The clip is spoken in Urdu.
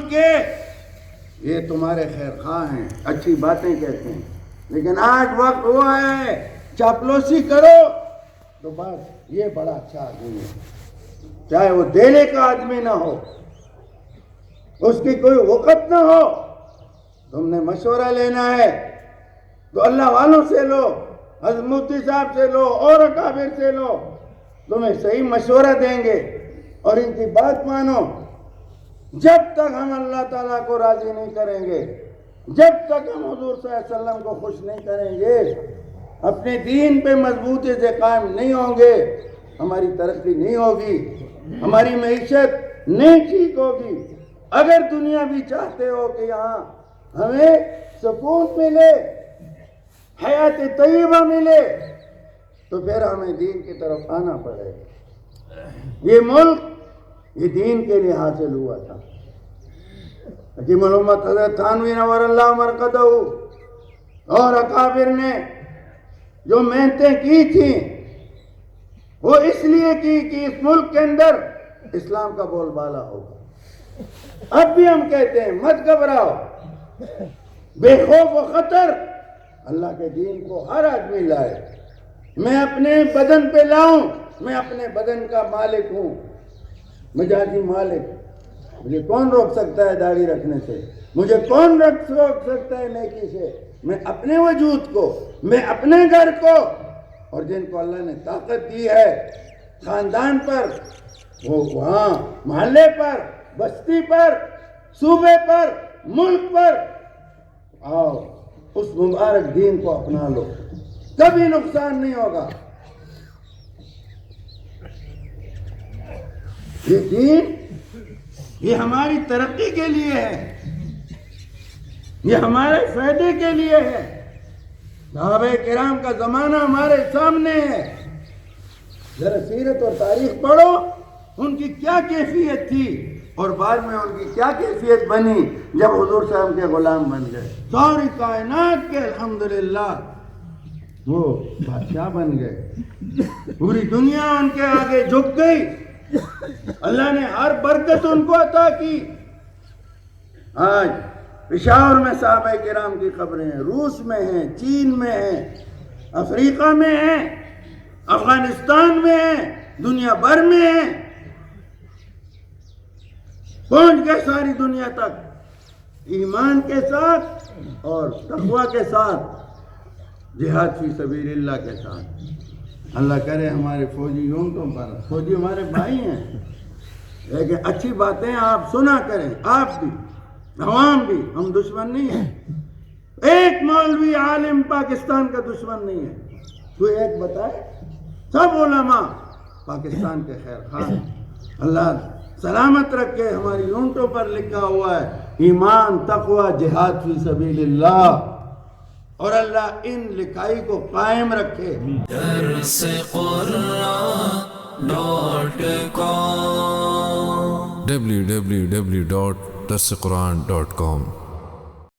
کے یہ تمہارے خیر خواہ ہیں، اچھی باتیں کہتے ہیں، لیکن آج وقت ہوا ہے چاپلوسی کرو تو بس یہ بڑا اچھا آدمی ہے، چاہے وہ دینے کا آدمی نہ ہو، اس کی کوئی وقت نہ ہو، تم نے مشورہ لینا ہے تو اللہ والوں سے لو، حضرت مفتی صاحب سے لو اور اکابر سے لو، تمہیں صحیح مشورہ دیں گے اور ان کی بات مانو۔ جب تک ہم اللہ تعالیٰ کو راضی نہیں کریں گے، جب تک ہم حضور صلی اللہ علیہ وسلم کو خوش نہیں کریں گے، اپنے دین پہ مضبوطی سے قائم نہیں ہوں گے، ہماری ترقی نہیں ہوگی، ہماری معیشت نہیں ٹھیک ہوگی۔ اگر دنیا بھی چاہتے ہو کہ یہاں ہمیں سکون ملے، حیات طیبہ ملے، تو پھر ہمیں دین کی طرف آنا پڑے گا۔ یہ ملک یہ دین کے لیے حاصل ہوا تھا۔ حکیم الامت حضرت تھانوی نور اللہ مرقدہ اور اکابر نے جو محنتیں کی تھیں وہ اس لیے کی کہ اس ملک کے اندر اسلام کا بول بالا ہوگا۔ اب بھی ہم کہتے ہیں مت گھبراؤ، بے خوف و خطر اللہ کے دین کو ہر آدمی لائے۔ میں اپنے بدن پہ لاؤں، میں اپنے بدن کا مالک ہوں، مجازی مالک۔ مجھے کون روک سکتا ہے داڑھی رکھنے سے؟ مجھے کون روک سکتا ہے نیکی سے؟ میں اپنے وجود کو، میں اپنے گھر کو، اور جن کو اللہ نے طاقت دی ہے خاندان پر، وہ وہاں محلے پر، بستی پر، صوبے پر، ملک پر، آؤ اس مبارک دین کو اپنا لو، کبھی نقصان نہیں ہوگا۔ یہ دین یہ ہماری ترقی کے لیے ہے، یہ ہمارے فائدے کے لیے ہے۔ صحابہ کرام کا زمانہ ہمارے سامنے ہے، ذرا سیرت اور تاریخ پڑھو، ان کی کیا کیفیت تھی اور بعد میں ان کی کیا کیفیت بنی جب حضور صاحب کے غلام بن گئے۔ ساری کائنات کے الحمدللہ وہ بادشاہ بن گئے، پوری دنیا ان کے آگے جھک گئی، اللہ نے ہر برکت ان کو عطا کی۔ آج پشاور میں صحابہ کرام کی قبریں ہیں، روس میں ہیں، چین میں ہیں، افریقہ میں ہیں، افغانستان میں ہیں، دنیا بھر میں ہیں، پہنچ گئے ساری دنیا تک ایمان کے ساتھ اور تقوی کے ساتھ، جہاد فی سبیل اللہ کے ساتھ۔ اللہ کرے ہمارے فوجی یونٹوں پر، فوجی ہمارے بھائی ہیں، لیکن اچھی باتیں آپ سنا کریں، آپ بھی، عوام بھی، ہم دشمن نہیں ہیں۔ ایک مولوی عالم پاکستان کا دشمن نہیں ہے، کوئی ایک بتائے؟ سب علماء پاکستان کے خیر خواہ ہیں۔ اللہ سلامت رکھے، ہماری یونٹوں پر لکھا ہوا ہے ایمان، تقوی، جہاد فی سبیل اللہ، اور اللہ ان لکھائی کو قائم رکھے۔ درس قرآن www.درسقرآن.com